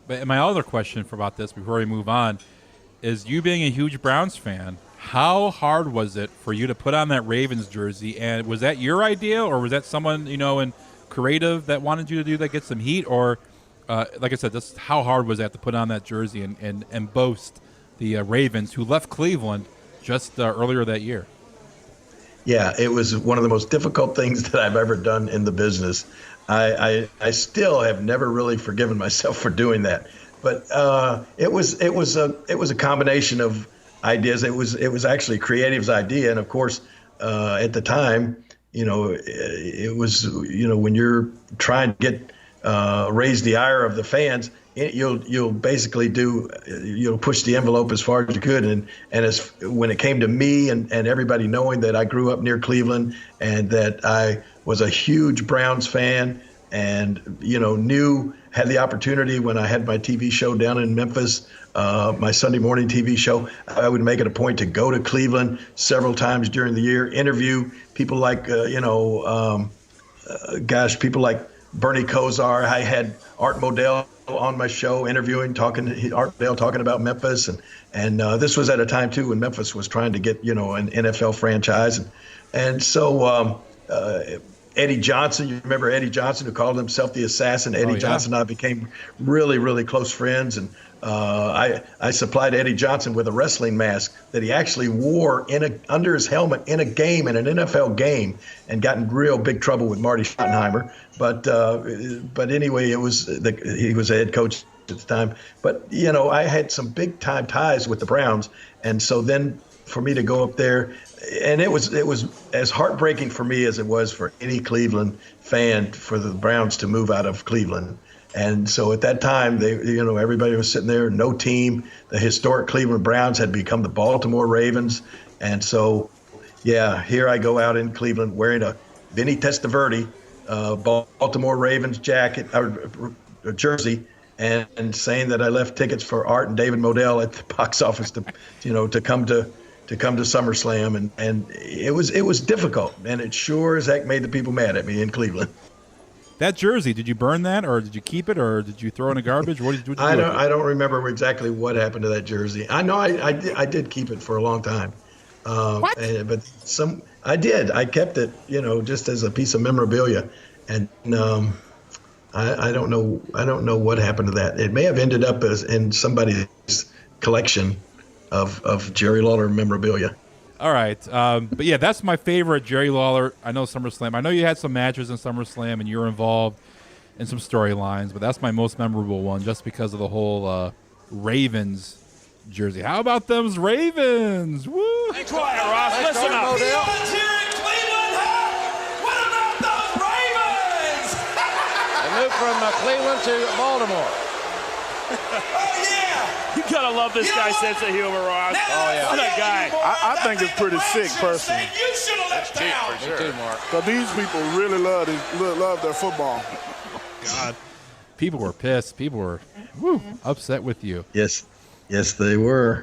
But my other question about this before we move on is you being a huge Browns fan, how hard was it for you to put on that Ravens jersey? And was that your idea, or was that someone, in creative that wanted you to do that, get some heat? Or, like I said, how hard was that to put on that jersey and boast the Ravens, who left Cleveland just earlier that year? Yeah, it was one of the most difficult things that I've ever done in the business. I still have never really forgiven myself for doing that. But it was a combination of ideas. It was actually Creative's idea, and of course, at the time, it was when you're trying to get raise the ire of the fans, you'll basically you'll push the envelope as far as you could, and as when it came to me and everybody knowing that I grew up near Cleveland and that I was a huge Browns fan and had the opportunity when I had my TV show down in Memphis, my Sunday morning TV show, I would make it a point to go to Cleveland several times during the year, interview people like people like Bernie Kosar. I had Art Modell on my show interviewing, talking about Memphis, and this was at a time too when Memphis was trying to get an NFL franchise, and so Eddie Johnson, you remember Eddie Johnson, who called himself the Assassin? Eddie Johnson and I became really, really close friends, and I supplied Eddie Johnson with a wrestling mask that he actually wore under his helmet in an NFL game, and got in real big trouble with Marty Schottenheimer. But anyway, he was a head coach at the time. But I had some big time ties with the Browns, and so then for me to go up there, and it was as heartbreaking for me as it was for any Cleveland fan for the Browns to move out of Cleveland. And so at that time, everybody was sitting there, no team. The historic Cleveland Browns had become the Baltimore Ravens. And so, here I go out in Cleveland wearing a Vinny Testaverde Baltimore Ravens jacket or jersey, and saying that I left tickets for Art and David Modell at the box office to come to SummerSlam, and it was difficult, and it sure as heck made the people mad at me in Cleveland. That jersey, did you burn that, or did you keep it, or did you throw it in the garbage? What did you do? I don't remember exactly what happened to that jersey. I know I did keep it for a long time. What? I did. I kept it, just as a piece of memorabilia, and I don't know what happened to that. It may have ended up in somebody's collection of Jerry Lawler memorabilia. All right. But yeah, that's my favorite Jerry Lawler. I know SummerSlam. I know you had some matches in SummerSlam and you were involved in some storylines, but that's my most memorable one just because of the whole Ravens jersey. How about those Ravens? Woo! Be quiet, Ross. Listen up. Here in Cleveland, what about those Ravens? They moved from Cleveland to Baltimore. Oh, yeah. You gotta love this guy's sense of humor, Ross. Oh, yeah. What a guy. I think it's pretty sick, personally. You should have left town. Me too, Mark. Because these people really love their football. God. People were pissed. People were upset with you. Yes, they were.